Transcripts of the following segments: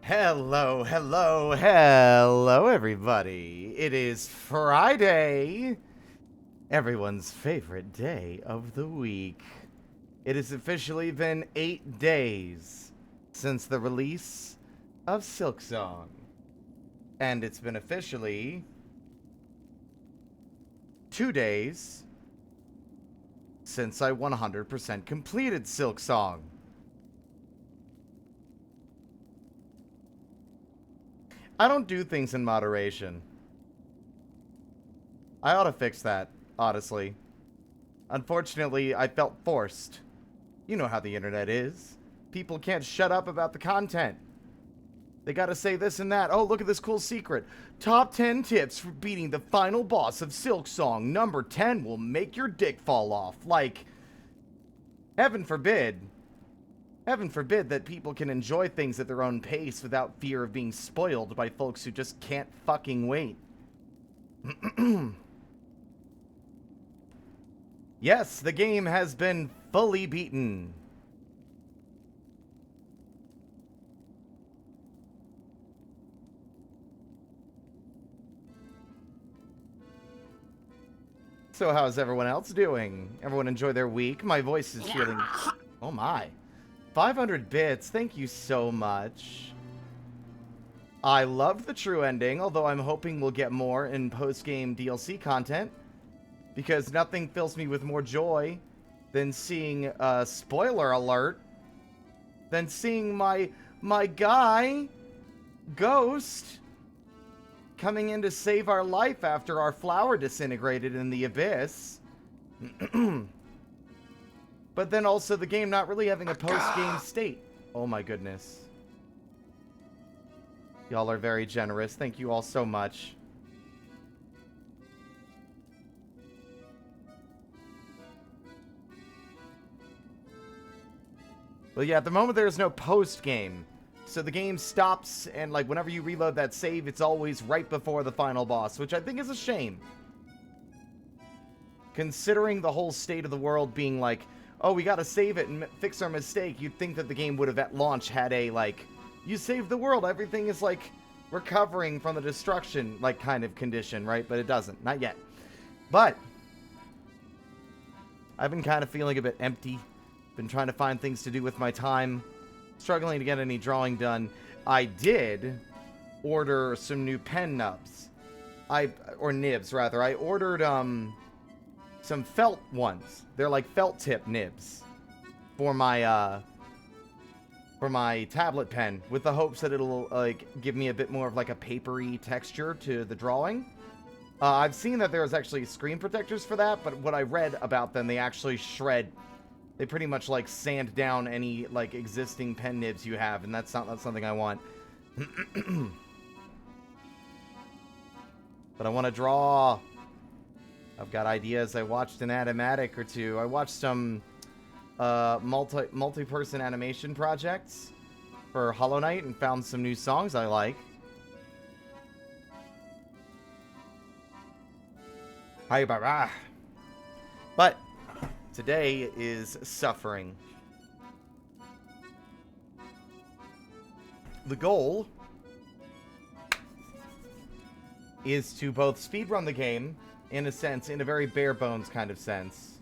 Hello, hello, hello, everybody. It is Friday, everyone's favorite day of the week. It has officially been 8 days since the release of Silksong. And it's been officially 2 days since I 100% completed Silksong. I don't do things in moderation. I ought to fix that, honestly. Unfortunately, I felt forced. You know how the internet is. People can't shut up about the content. They gotta say this and that. Oh, look at this cool secret. Top 10 tips for beating the final boss of Silksong. Number 10 will make your dick fall off. Like, heaven forbid. Heaven forbid that people can enjoy things at their own pace without fear of being spoiled by folks who just can't fucking wait. Yes, the game has been fully beaten. So how's everyone else doing? Everyone enjoy their week? My voice is feeling... Oh my. 500 bits, thank you so much. I loved the true ending, although I'm hoping we'll get more in post-game DLC content. Because nothing fills me with more joy than seeing, spoiler alert, than seeing my guy, Ghost, coming in to save our life after our flower disintegrated in the abyss. But then also the game not really having a post-game state. Oh my goodness. Y'all are very generous. Thank you all so much. Well, yeah, at the moment there's no post-game. So the game stops, and like whenever you reload that save, it's always right before the final boss, which I think is a shame. Considering the whole state of the world being like, oh, we gotta save it and fix our mistake, you'd think that the game would have at launch had a, like, you saved the world, everything is, like, recovering from the destruction, like, kind of condition, right? But it doesn't. Not yet. But I've been kind of feeling a bit empty. Been trying to find things to do with my time. Struggling to get any drawing done. I did order some new pen nibs. Or nibs, rather. I ordered, some felt ones. They're like felt tip nibs for my tablet pen, with the hopes that it'll like give me a bit more of like a papery texture to the drawing. I've seen that there's actually screen protectors for that, but what I read about them, they actually shred. They pretty much like sand down any like existing pen nibs you have, and that's something I want. But I want to draw. I've got ideas. I watched an animatic or two. I watched some multi-person animation projects for Hollow Knight and found some new songs I like. Hi, barah. But today is suffering. The goal is to both speedrun the game, in a sense, in a very bare bones kind of sense.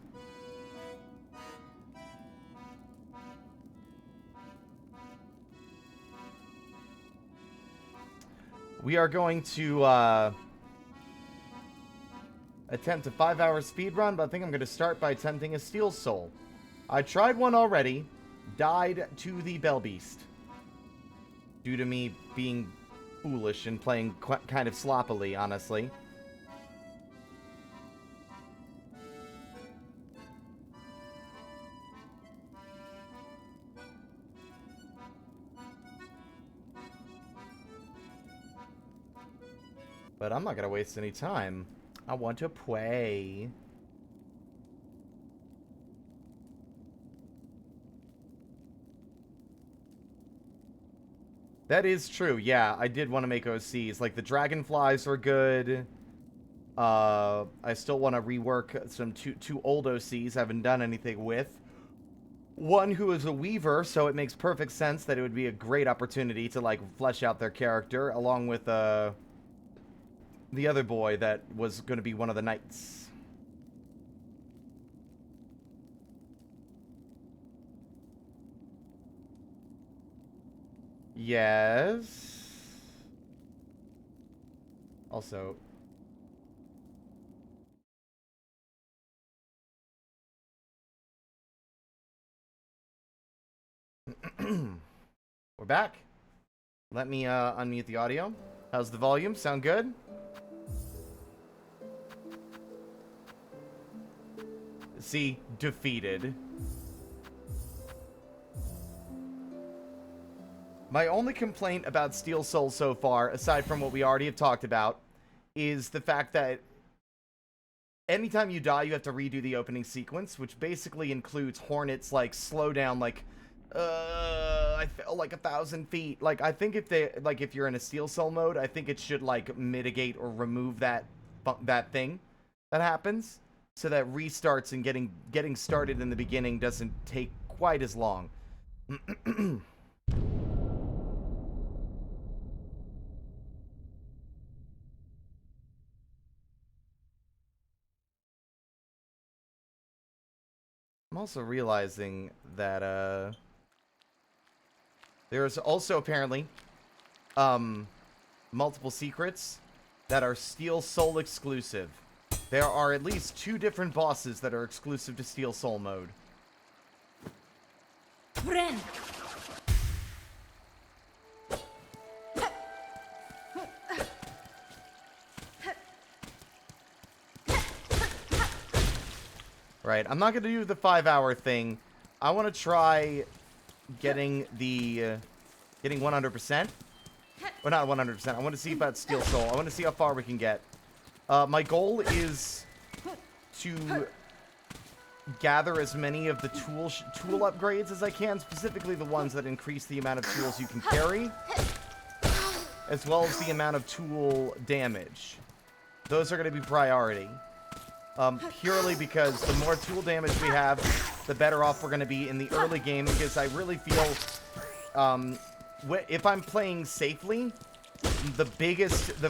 We are going to attempt a 5-hour speedrun, but I think I'm going to start by attempting a Steel Soul. I tried one already, died to the Bell Beast, due to me being foolish and playing kind of sloppily, honestly. But I'm not gonna waste any time. I want to play. That is true. Yeah, I did want to make OCs. Like, the Dragonflies were good. I still want to rework some two old OCs I haven't done anything with. one who is a weaver, so it makes perfect sense that it would be a great opportunity to, like, flesh out their character, along with, the other boy that was going to be one of the knights. Yes. Also... We're back. Let me unmute the audio. How's the volume? Sound good? See, defeated. My only complaint about Steel Soul so far, aside from what we already have talked about, is the fact that anytime you die, you have to redo the opening sequence, which basically includes Hornet's, like, slowdown, like, I fell like 1,000 feet. Like, I think if you're in a Steel Soul mode, I think it should, like, mitigate or remove that thing that happens, so that restarts and getting started in the beginning doesn't take quite as long. I'm also realizing that, there's also apparently, multiple secrets that are Steel Soul exclusive. There are at least 2 different bosses that are exclusive to Steel Soul mode. Friend. Right, I'm not going to do the 5-hour thing. I want to try getting the, getting 100%. Well, not 100%. I want to see about Steel Soul. I want to see how far we can get. My goal is to gather as many of the tool upgrades as I can, specifically the ones that increase the amount of tools you can carry, as well as the amount of tool damage. Those are going to be priority. Purely because the more tool damage we have, the better off we're going to be in the early game, because I really feel, if I'm playing safely, the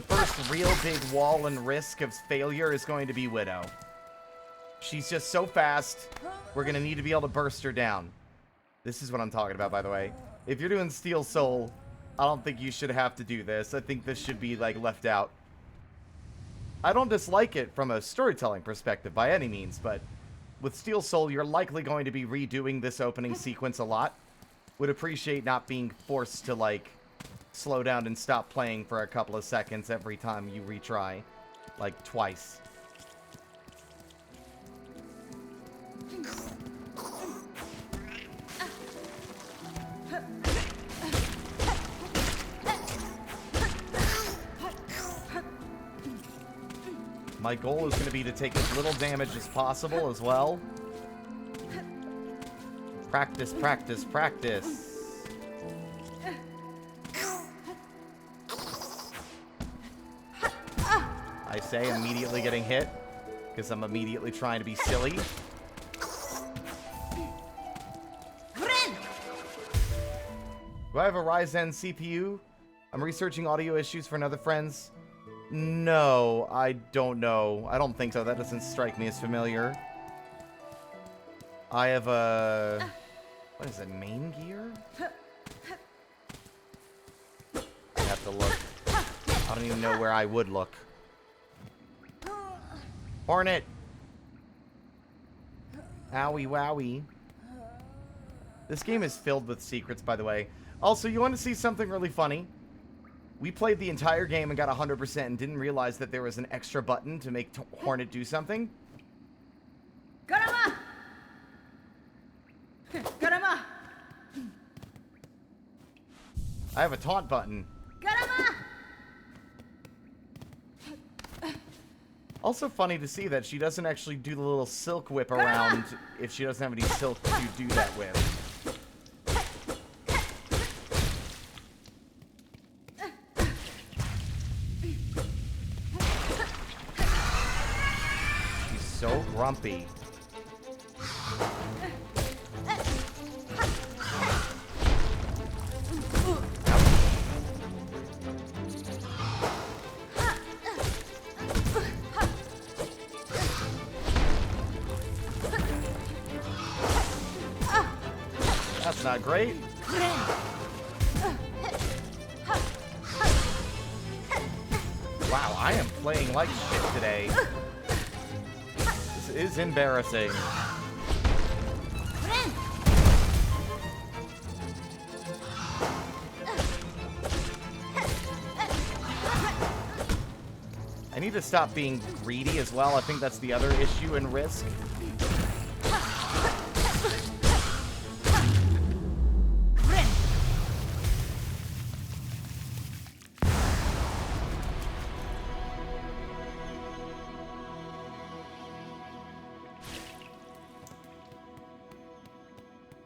first real big wall and risk of failure is going to be Widow. She's just so fast, we're going to need to be able to burst her down. This is what I'm talking about, by the way. If you're doing Steel Soul, I don't think you should have to do this. I think this should be, like, left out. I don't dislike it from a storytelling perspective by any means, but with Steel Soul, you're likely going to be redoing this opening sequence a lot. Would appreciate not being forced to, like, slow down and stop playing for a couple of seconds every time you retry. Like, twice. My goal is going to be to take as little damage as possible as well. Practice, practice, practice. I say immediately getting hit, because I'm immediately trying to be silly. Do I have a Ryzen CPU? I'm researching audio issues for another friend's. No, I don't know. I don't think so. That doesn't strike me as familiar. I have a... What is it, main gear? I have to look. I don't even know where I would look. Hornet! Owie wowie. This game is filled with secrets, by the way. Also, you want to see something really funny? We played the entire game and got 100% and didn't realize that there was an extra button to make Hornet do something. Garama! Garama! I have a taunt button. Garama! Also funny to see that she doesn't actually do the little silk whip around if she doesn't have any silk to do that with. So grumpy. not great. Wow, I am playing like shit today. This is embarrassing. I need to stop being greedy as well. I think that's the other issue in Risk.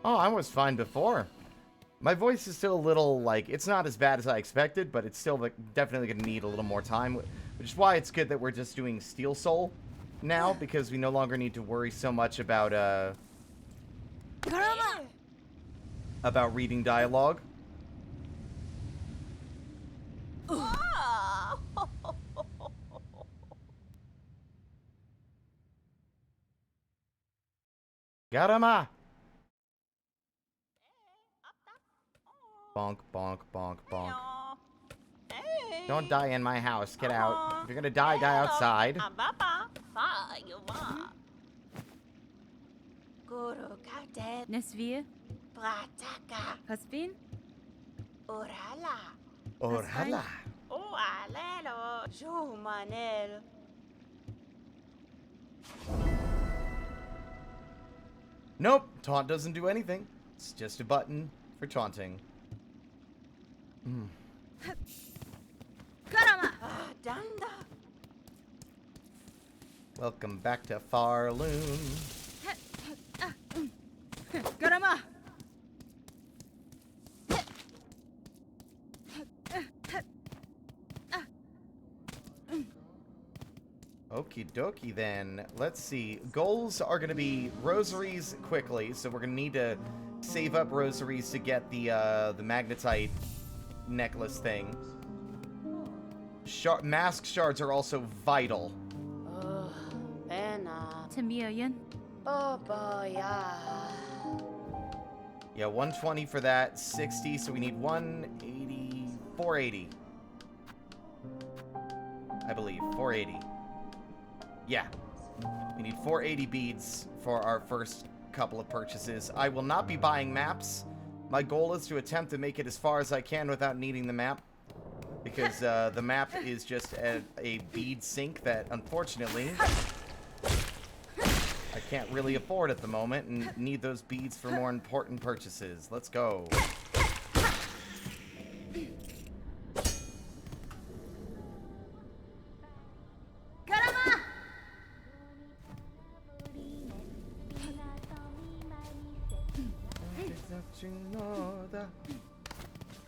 Oh, I was fine before. My voice is still a little, like, it's not as bad as I expected, but it's still, like, definitely going to need a little more time, which is why it's good that we're just doing Steel Soul now, because we no longer need to worry so much about reading dialogue. Garama! Bonk, bonk, bonk, bonk. Don't die in my house. Get out. If you're gonna die, die outside. Nesvir. Haspin. Orhala. Nope, taunt doesn't do anything. It's just a button for taunting. Welcome back to Farloon. Garama. Okie dokie then. Let's see. Goals are going to be rosaries quickly, so we're going to need to save up rosaries to get the magnetite necklace thing. Mask shards are also vital. Tamilian. Yeah, 120 for that, 60, so we need 180, 480. I believe, 480. Yeah. We need 480 beads for our first couple of purchases. I will not be buying maps. My goal is to attempt to make it as far as I can without needing the map. Because the map is just a bead sink that, unfortunately, I can't really afford at the moment and need those beads for more important purchases. Let's go.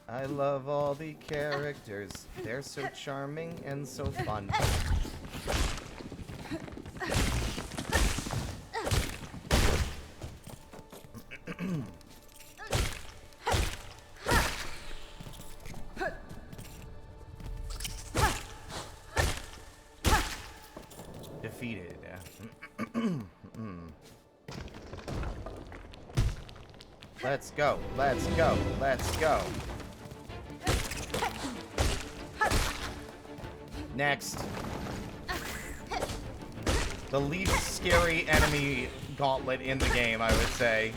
I love all the characters. They're so charming and so fun. Defeated. Let's go. Let's go. Let's go. Next. The least scary enemy gauntlet in the game, I would say.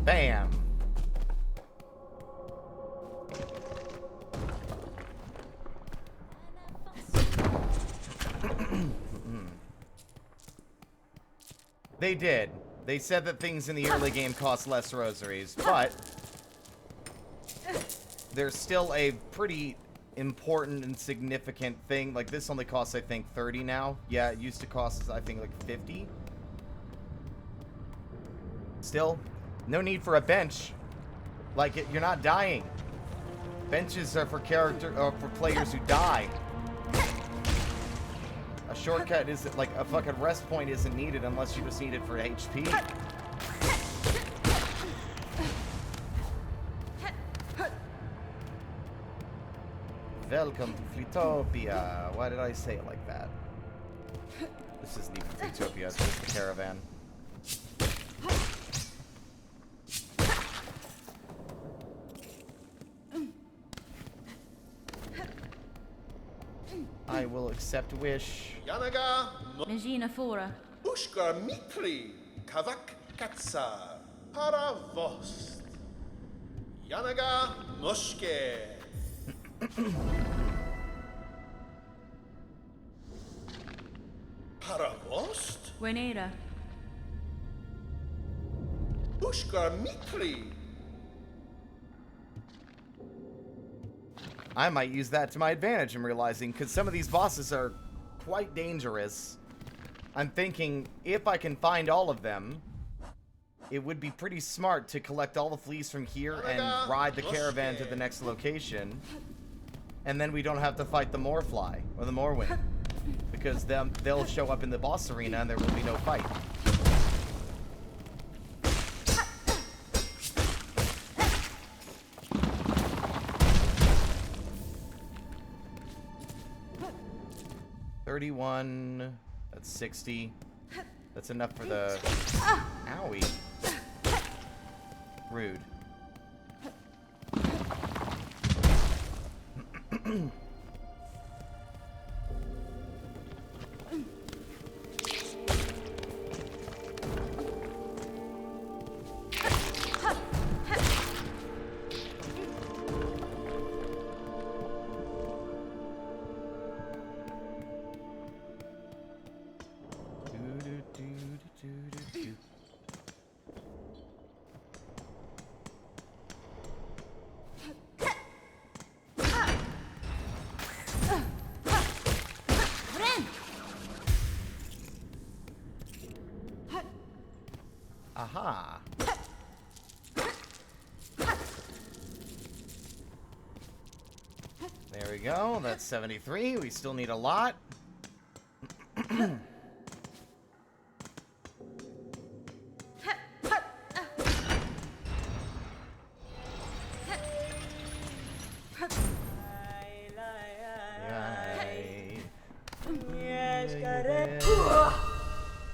Bam. They did. They said that things in the early game cost less rosaries, but there's still a pretty important and significant thing. Like, this only costs, I think, 30 now. Yeah, it used to cost, I think, like 50. Still, no need for a bench. Like, you're not dying. Benches are for for players who die. A shortcut isn't, like, a fucking rest point isn't needed unless you just need it for HP. Welcome to Fleetopia. Why did I say it like that? This isn't even Fleetopia, it's just the caravan. I will accept wish. Yanaga Legina Fora. Ushkar Mikri Kavak Katsa Paravost Yanaga Mushke Paravost Wenera. Ushkar Mikri. I might use that to my advantage, I'm realizing, because some of these bosses are quite dangerous. I'm thinking, if I can find all of them, it would be pretty smart to collect all the fleas from here and ride the caravan to the next location. And then we don't have to fight the Moorfly, or the Moorwind. Because they'll show up in the boss arena and there will be no fight. $31, that's 60. That's enough for the... Owie. Rude. Aha. There we go. That's 73. We still need a lot.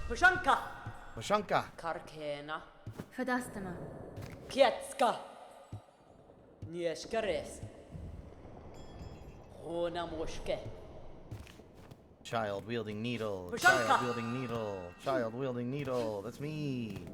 Pushanka. Washanka. Karkena. Fadastama. Kietska. Nieshkares. Hona moshke. Child wielding needle. Washanka. Child wielding needle. Child wielding needle. That's me.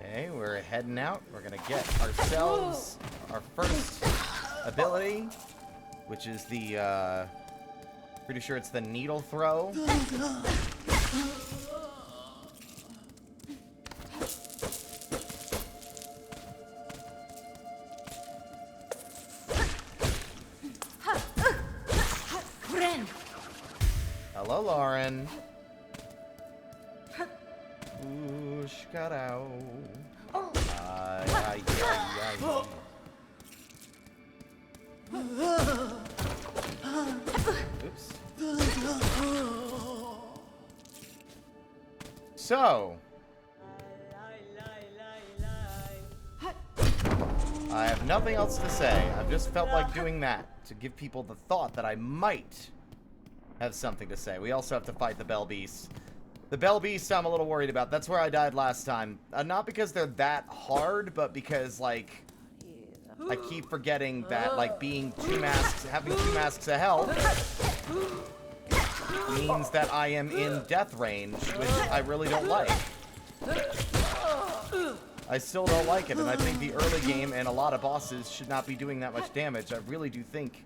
Okay, we're heading out. We're gonna get ourselves our first ability, which is the, pretty sure it's the needle throw. Hello, Lauren. Oosh-ka-dow. Ay, ay, ay, ay. Oops. So, I have nothing else to say. I've just felt like doing that to give people the thought that I might have something to say. We also have to fight the Bell Beast. The Bell Beast I'm a little worried about. That's where I died last time. Not because they're that hard, but because, like, I keep forgetting that, like, being having two masks of health means that I am in death range, which I really don't like. I still don't like it, and I think the early game and a lot of bosses should not be doing that much damage. I really do think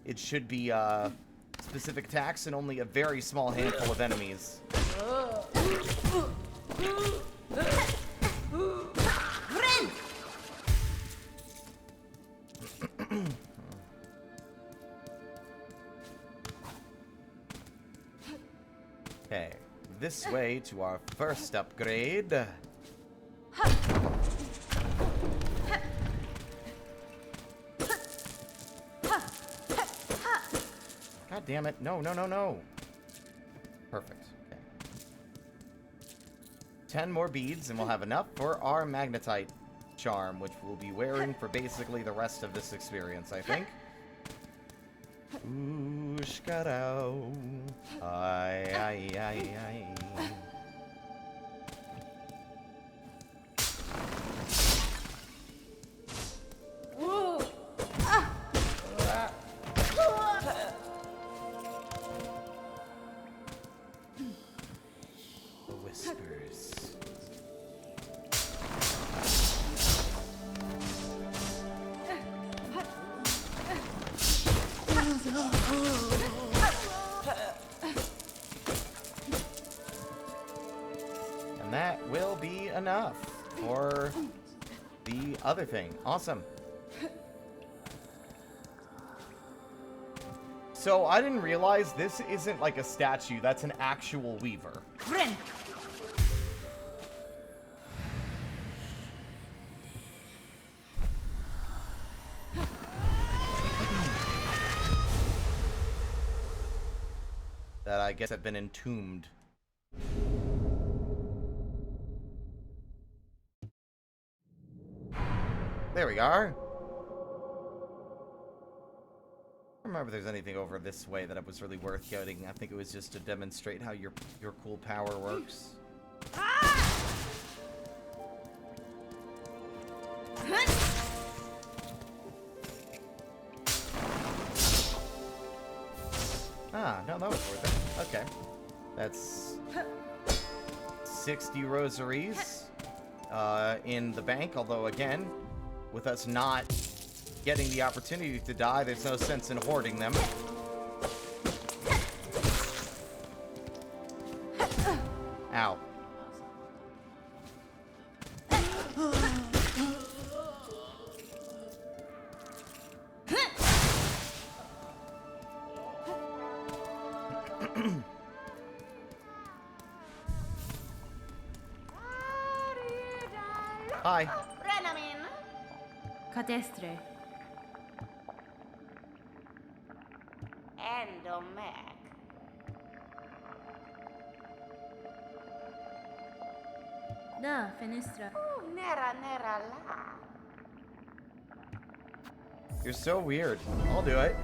it should be, specific attacks and only a very small handful of enemies. Okay, this way to our first upgrade. damn it. No, no, no, no. Perfect. Okay. 10 more beads, and we'll have enough for our magnetite charm, which we'll be wearing for basically the rest of this experience, I think. Ooshkarao. Ay. Woo! The whispers. And that will be enough for the other thing. Awesome. So I didn't realize this isn't like a statue, that's an actual weaver. Friend. That I guess have been entombed. There we are. I don't remember if there's anything over this way that it was really worth getting. I think it was just to demonstrate how your cool power works. Ah, no, that was worth it. Okay. That's 60 rosaries in the bank, although again, with us not getting the opportunity to die, there's no sense in hoarding them. Ow. Hi. Cadestre. Endomac. Da, fenestra. Nera la. You're so weird. I'll do it.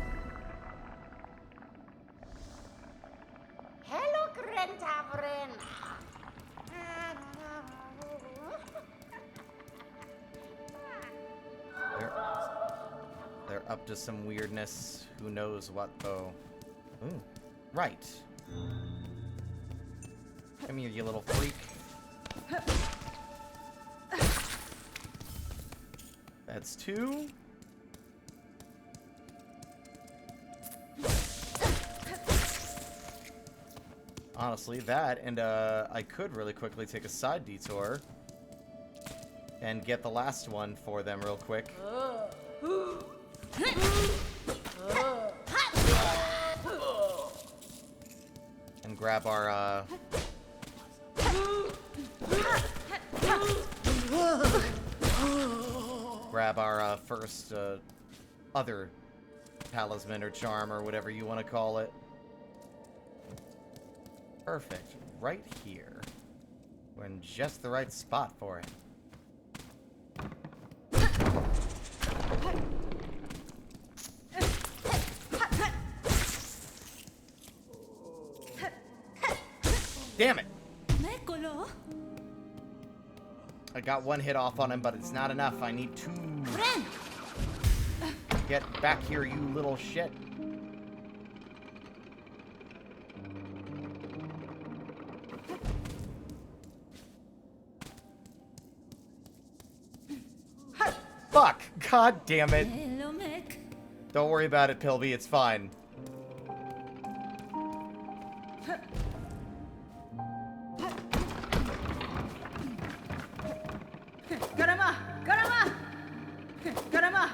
Hello, Grentavren. They're up to some weirdness. Who knows what, though. Ooh. Right. Come here, you little freak. That's 2. Honestly, that, and I could really quickly take a side detour and get the last one for them real quick. And grab our, first, other talisman or charm or whatever you want to call it. Perfect. Right here. We're in just the right spot for it. Damn it! I got 1 hit off on him, but it's not enough. I need 2. Get back here, you little shit. Fuck! God damn it. Don't worry about it, Pilby. It's fine. Garama! Garama! Garama!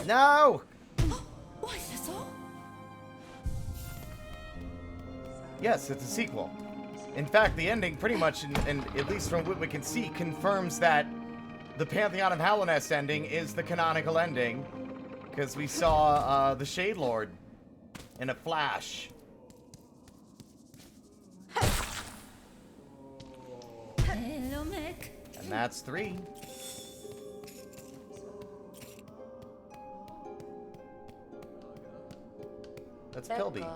No! What is this all? Yes, it's a sequel. In fact, the ending pretty much, and at least from what we can see, confirms that the Pantheon of Hallownest ending is the canonical ending. Because we saw the Shade Lord in a flash. Hello, Mick. And that's 3. That's Pilby.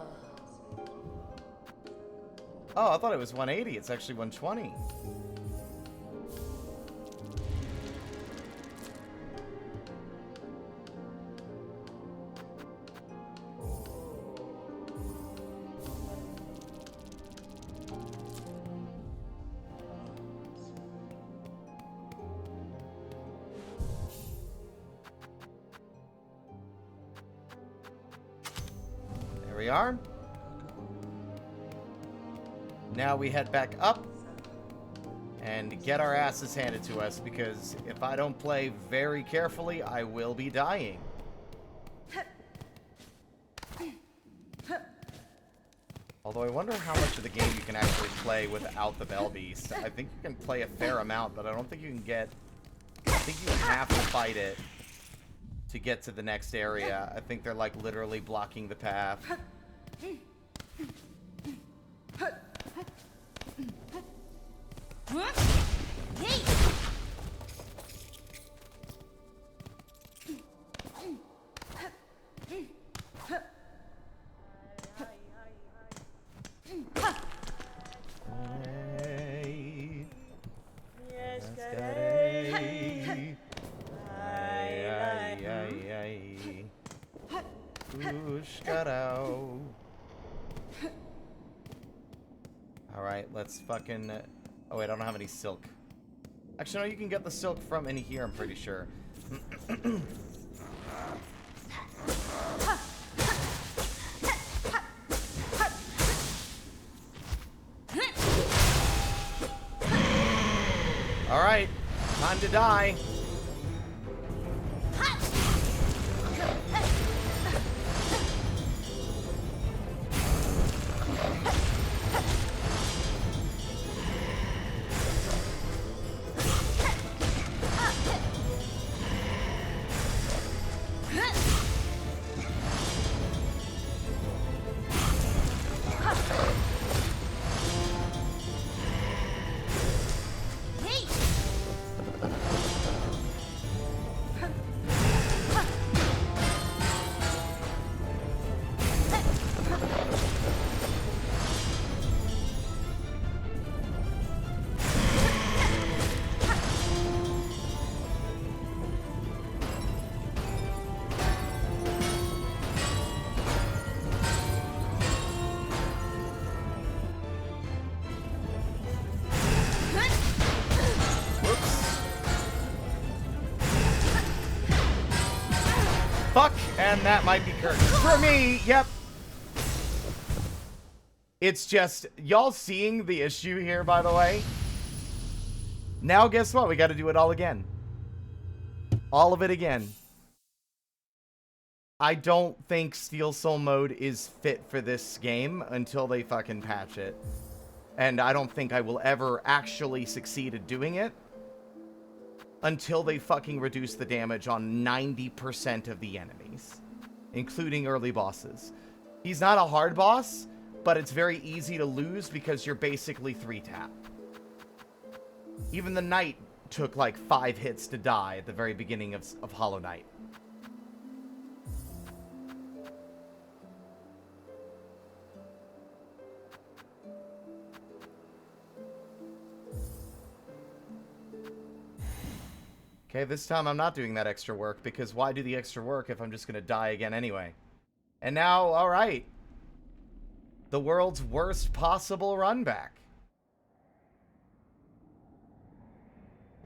Oh, I thought it was 180. It's actually 120. There we are. Now we head back up and get our asses handed to us, because if I don't play very carefully, I will be dying. Although I wonder how much of the game you can actually play without the Bell Beast. I think you can play a fair amount, but I don't think you can get... I think you have to fight it to get to the next area. I think they're like literally blocking the path. Hey. Let's get it. Alright, let's fucking... Oh wait, I don't have any silk. Actually, no, you can get the silk from in here, I'm pretty sure. Alright, time to die. Fuck, and that might be curtains. For me, yep. It's just, y'all seeing the issue here, by the way? Now guess what? We gotta do it all again. All of it again. I don't think Steel Soul mode is fit for this game until they fucking patch it. And I don't think I will ever actually succeed at doing it until they fucking reduce the damage on 90% of the enemies, including early bosses. He's not a hard boss, but it's very easy to lose because you're basically 3-tap. Even the Knight took like 5 hits to die at the very beginning of Hollow Knight. Okay, this time I'm not doing that extra work, because why do the extra work if I'm just gonna die again anyway? And now, alright. The world's worst possible run back.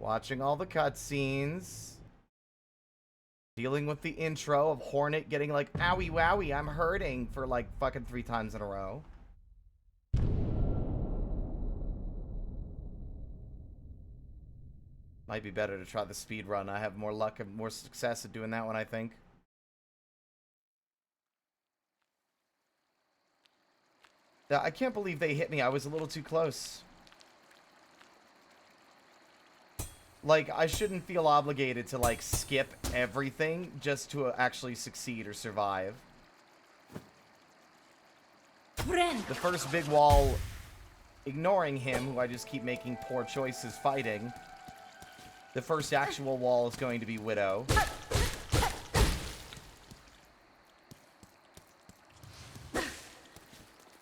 Watching all the cutscenes. Dealing with the intro of Hornet getting like, owie wowie, I'm hurting, for like fucking 3 times in a row. Might be better to try the speed run. I have more luck and more success at doing that one, I think. I can't believe they hit me. I was a little too close. Like, I shouldn't feel obligated to, like, skip everything just to actually succeed or survive. The first big wall, ignoring him, who I just keep making poor choices fighting. The first actual wall is going to be Widow.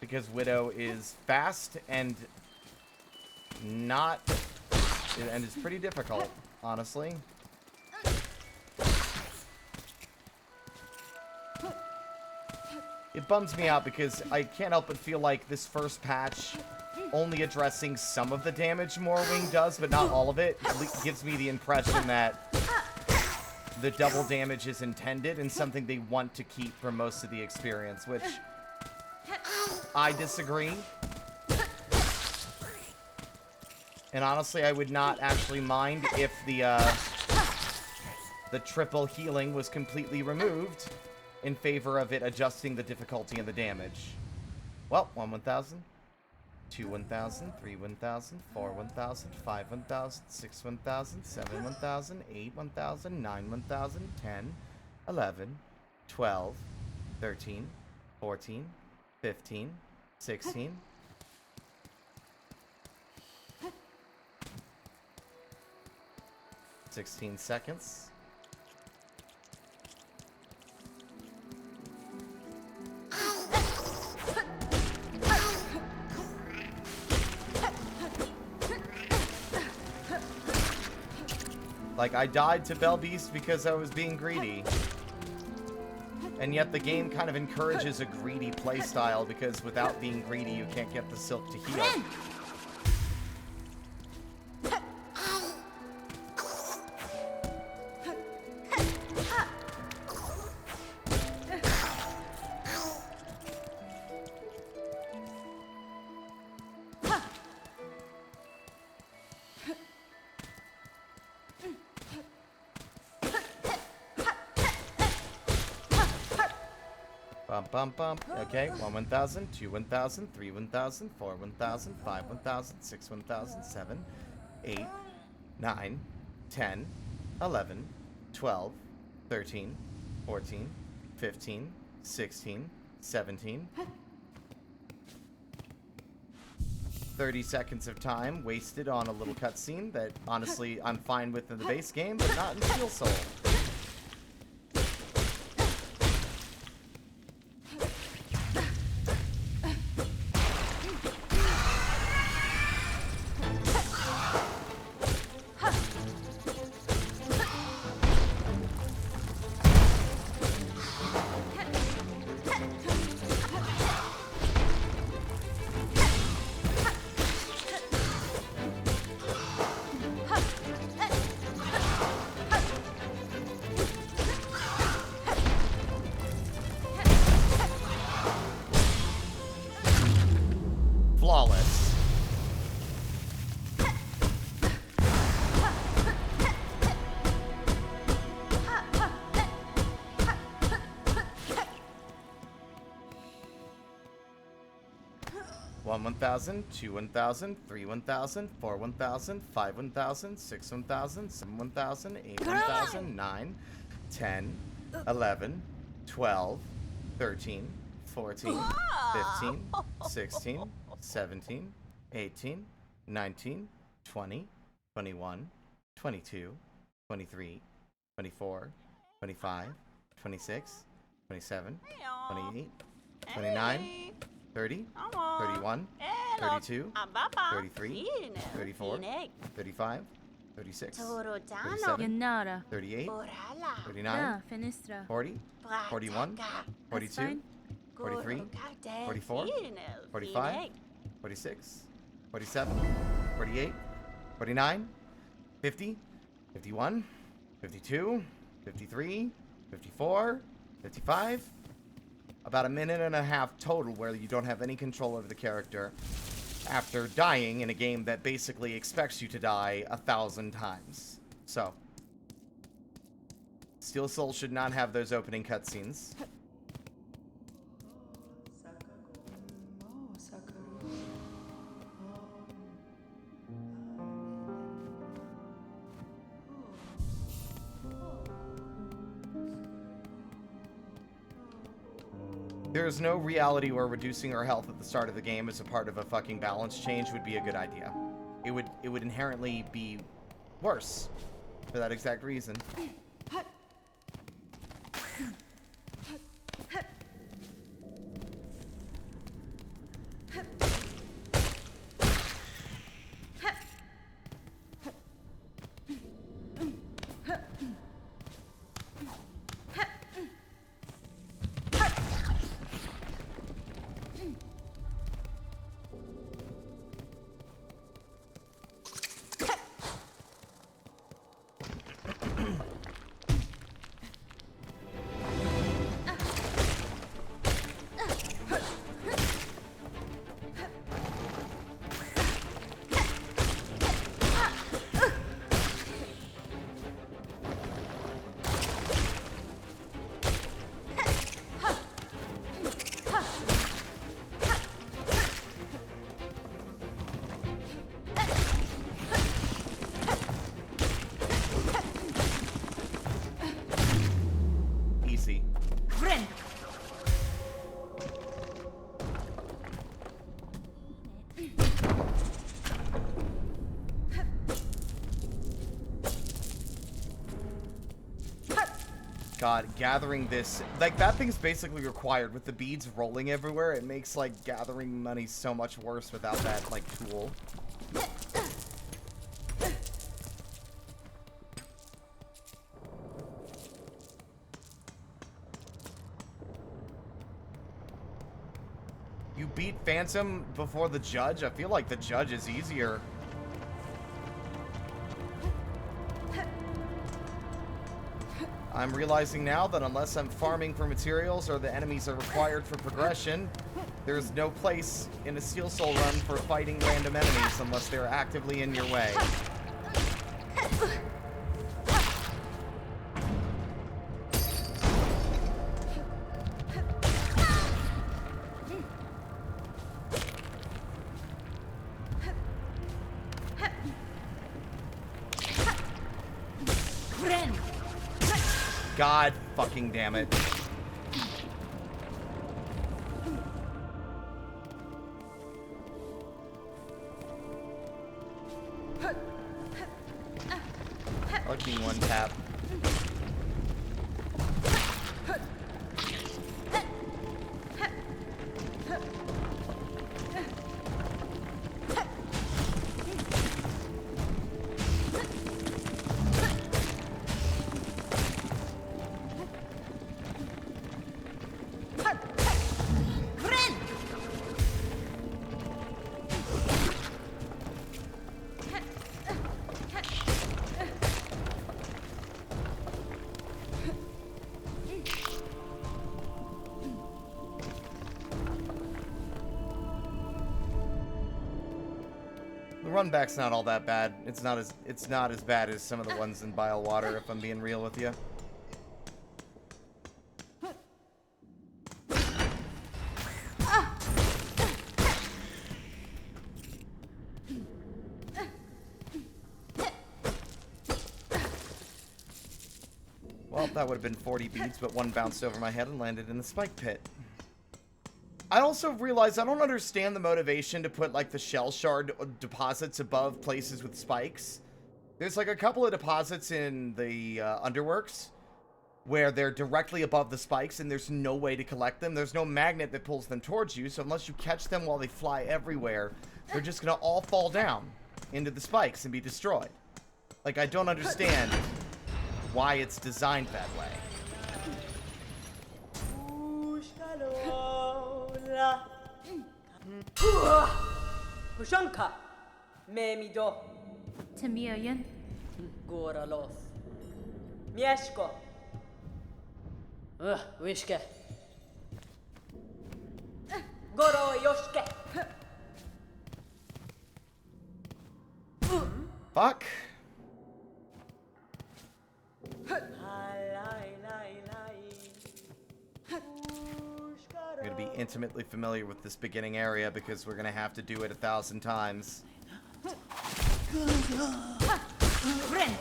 Because Widow is fast and not... and it's pretty difficult, honestly. It bums me out because I can't help but feel like this first patch, only addressing some of the damage Morrowind does, but not all of it, gives me the impression that the double damage is intended and something they want to keep for most of the experience, which I disagree. And honestly, I would not actually mind if the triple healing was completely removed in favor of it adjusting the difficulty and the damage. Well, 1 1,000, 2 1,000, 3 1,000, 4 1,000, 5 1,000, 6 1,000, 7 1,000, 8 1,000, 9 1,000, 10, 11, 12, 13, 14, 15, 16... 16 seconds. Like, I died to Bell Beast because I was being greedy. And yet the game kind of encourages a greedy playstyle because without being greedy, you can't get the silk to heal. Bump, bump. Okay, 1 1,000, 2 1,000, 3 1,000, 4 1,000, 5 1,000, 6 1,000, 7, 8, 9, 10, 11, 12, 13, 14, 15, 16, 17. 30 seconds of time wasted on a little cutscene that, honestly, I'm fine with in the base game, but not in Silksong. Flawless. One 1,000, 2 1,000, 3 1,000, 4 1,000, 5 1,000, 6 1,000, 7 1,000, 8 1,000, 9, 10, 11, 12, 13, 14, 15, 16, 17, 18, 19, 20, 21, 22, 23, 24, 25, 26, 27, 28, 29, 30, 31, 32, 33, 34, 35, 36, 37, Yannara. 38, Orala. 39, Finistra. 40, 41, 42, 43, 44, 45, 46, 47, 48, 49, 50, 51, 52, 53, 54, 55. About a minute and a half total where you don't have any control over the character after dying in a game that basically expects you to die 1,000 times. So, Steel Soul should not have those opening cutscenes. There is no reality where reducing our health at the start of the game as a part of a fucking balance change would be a good idea. It would inherently be worse for that exact reason. Easy. Friend. God, gathering this, like, that thing's basically required with the beads rolling everywhere. It makes, like, gathering money so much worse without that, like, tool. You beat Phantom before the judge? I feel like the judge is easier. I'm realizing now that unless I'm farming for materials or the enemies are required for progression, there's no place in a Steel Soul run for fighting random enemies unless they're actively in your way. Friend. God fucking damn it. I like being one tap. The run back's not all that bad. It's not as bad as some of the ones in Bile Water, if I'm being real with you. Well, that would have been 40 beads, but one bounced over my head and landed in the spike pit. I also realized I don't understand the motivation to put, like, the shell shard deposits above places with spikes. There's, like, a couple of deposits in the Underworks where they're directly above the spikes and there's no way to collect them. There's no magnet that pulls them towards you, so unless you catch them while they fly everywhere, they're just gonna all fall down into the spikes and be destroyed. Like, I don't understand why it's designed that way. Hushanka, Memido, Tamiyan. Goralos, Mieszko, Wishke, Goro Yoshke. Fuck. I'm gonna be intimately familiar with this beginning area because we're gonna have to do it 1,000 times. Friend.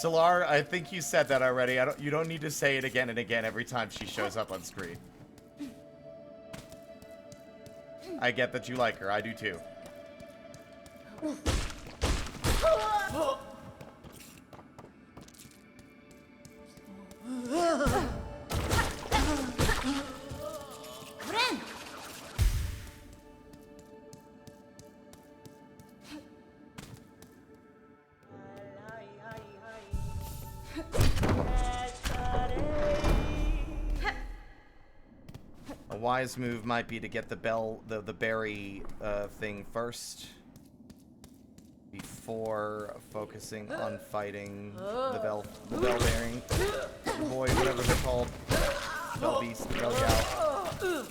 Solar, I think you said that already. You don't need to say it again and again every time she shows up on screen. I get that you like her. I do too. Vren! A wise move might be to get the berry thing first before focusing on fighting the bell bearing boy, whatever they're called, bell beast, bell gal.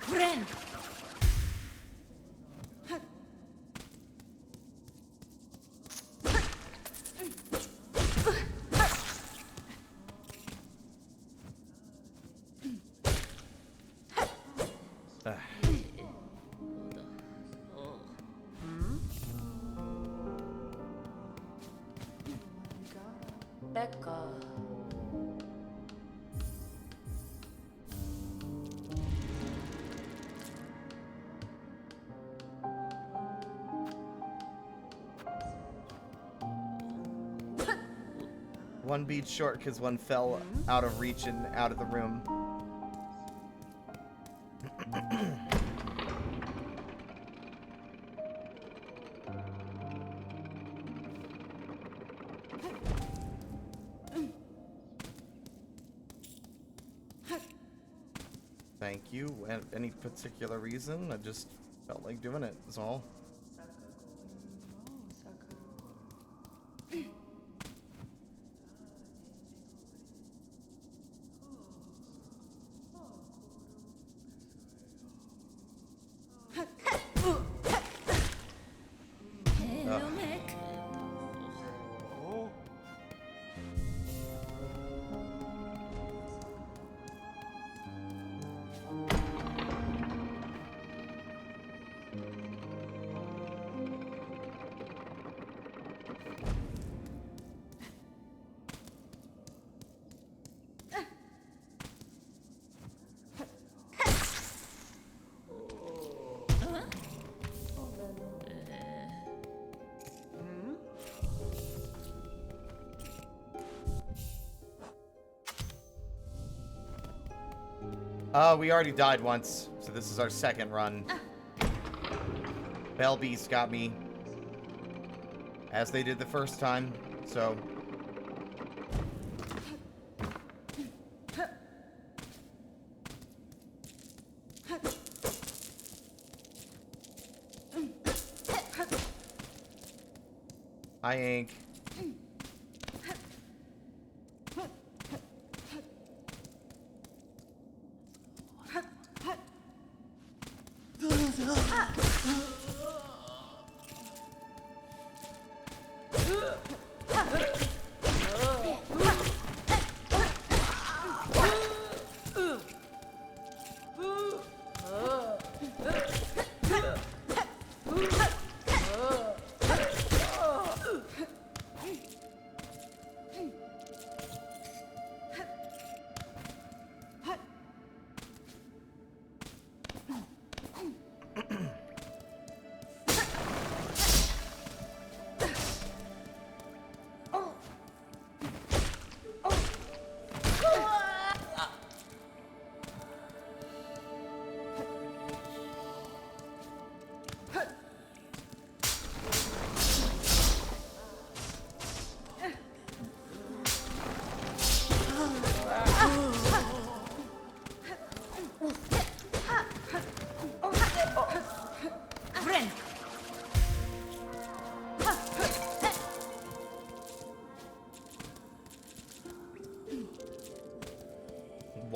Vren! Becca. One beat short because one fell out of reach and out of the room. Thank you. Any particular reason? I just felt like doing it, is all. Hello, Mac. We already died once, so this is our second run. Bell Beast got me, as they did the first time, so... Hi, Ink.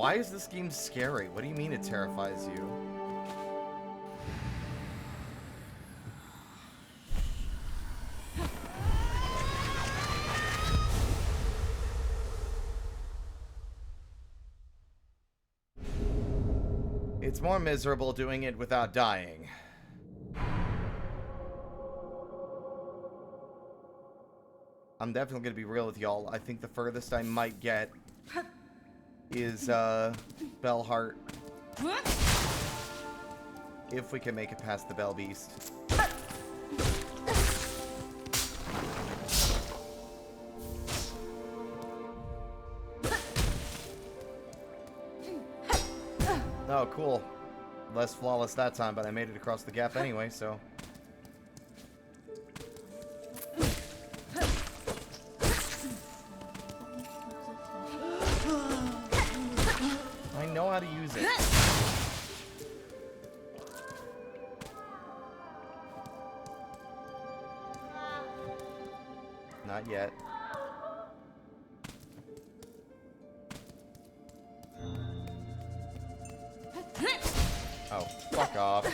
Why is this game scary? What do you mean it terrifies you? It's more miserable doing it without dying. I'm definitely gonna be real with y'all. I think the furthest I might get is Bell Heart. If we can make it past the Bell Beast. Oh, cool. Less flawless that time, but I made it across the gap anyway, so... I know how to use it. Not yet. Oh, fuck off.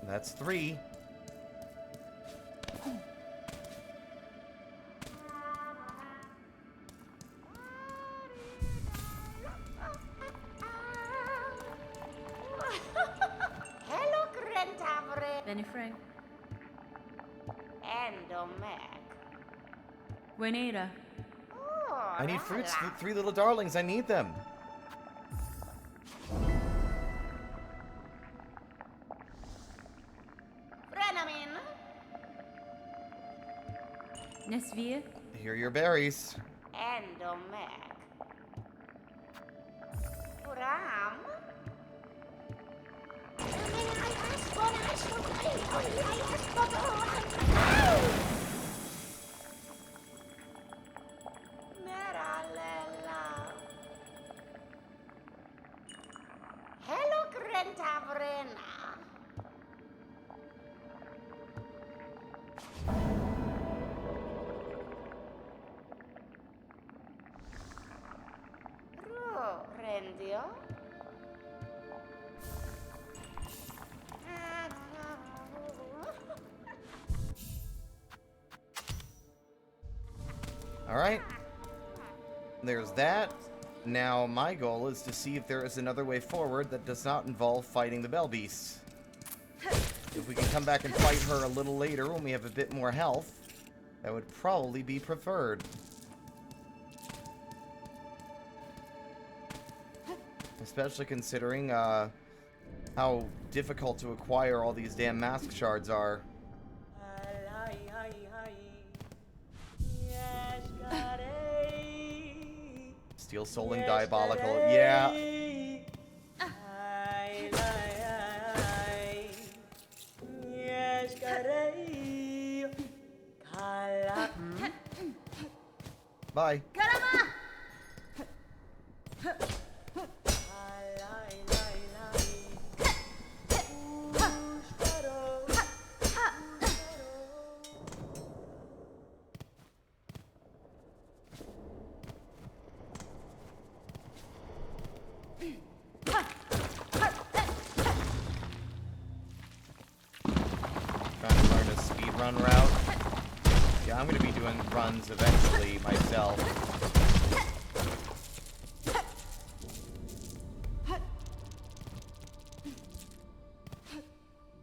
That's 3. Hello, Grentavren. Benny Frank. Endomek. Juanita. Oh, I need fruits, Rala. 3 little darlings, I need them. Frenamin. Nesvia. Here are your berries. Endomek. Puram. Meralela. Hello, Grentavrena. Rendio. Alright. There's that. Now, my goal is to see if there is another way forward that does not involve fighting the Bell Beast. If we can come back and fight her a little later when we have a bit more health, that would probably be preferred. Especially considering how difficult to acquire all these damn mask shards are. Steel Souling Diabolical. Yeah. Bye. Trying to learn a speedrun route. Yeah, I'm gonna be doing runs eventually myself.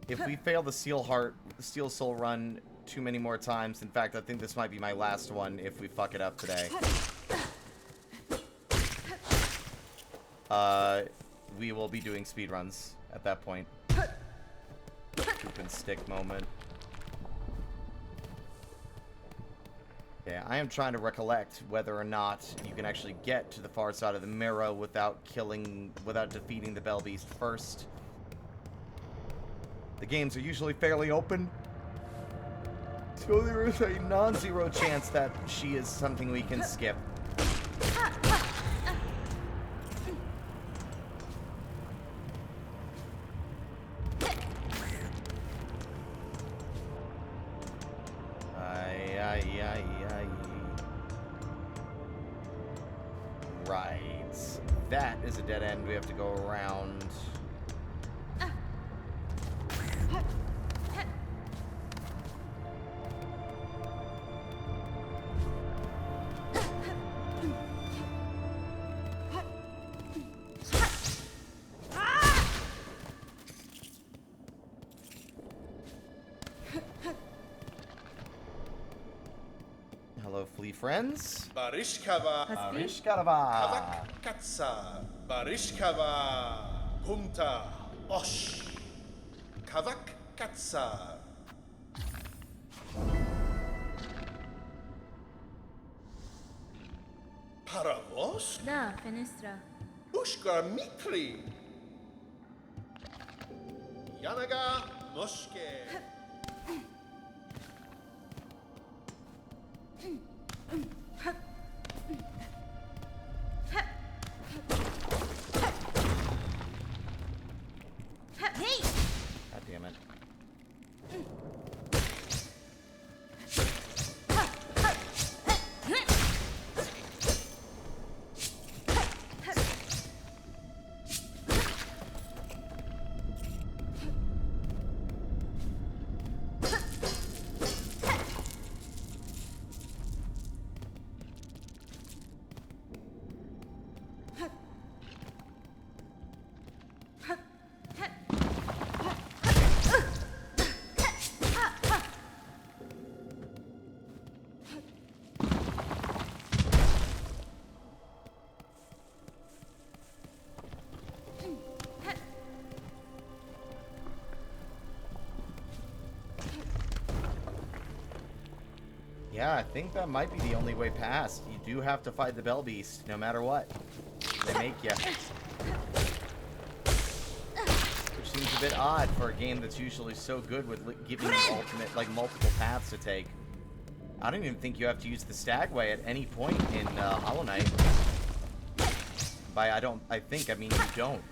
If we fail the Steel Soul run too many more times, in fact, I think this might be my last one if we fuck it up today. We will be doing speedruns at that point. Poop and stick moment. Yeah, I am trying to recollect whether or not you can actually get to the far side of the mirror without defeating the Bell Beast first. The games are usually fairly open, so there is a non-zero chance that she is something we can skip. Ay, ay, ay, ay. Right. That is a dead end. We have to go around. Hello, flea friends. Barishkava. Arishkarava. Kavak katsa. Barishkava. Humta. Osh. Kavak katsa. Paravos. Da, fenestra. Ushkar Mikri. Yanaga Moshke. Hey! God damn it. Yeah, I think that might be the only way past. You do have to fight the Bell Beast, no matter what. They make you. Which seems a bit odd for a game that's usually so good with giving you multiple paths to take. I don't even think you have to use the Stagway at any point in Hollow Knight. I mean you don't.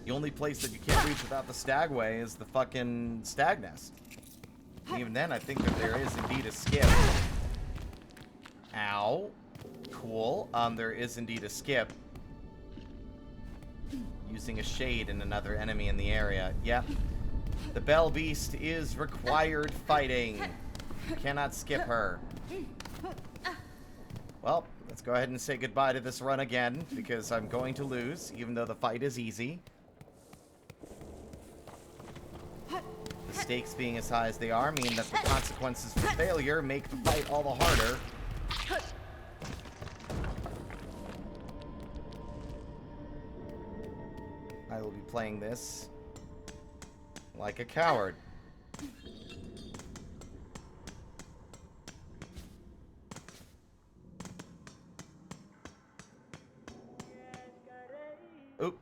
The only place that you can't reach without the Stagway is the fucking Stag Nest. Even then, I think that there is indeed a skip. Ow. Cool. There is indeed a skip. Using a shade in another enemy in the area. Yep. The Bell Beast is required fighting. You cannot skip her. Well, let's go ahead and say goodbye to this run again, because I'm going to lose, even though the fight is easy. The stakes being as high as they are mean that the consequences for failure make the fight all the harder. I will be playing this like a coward. Oop.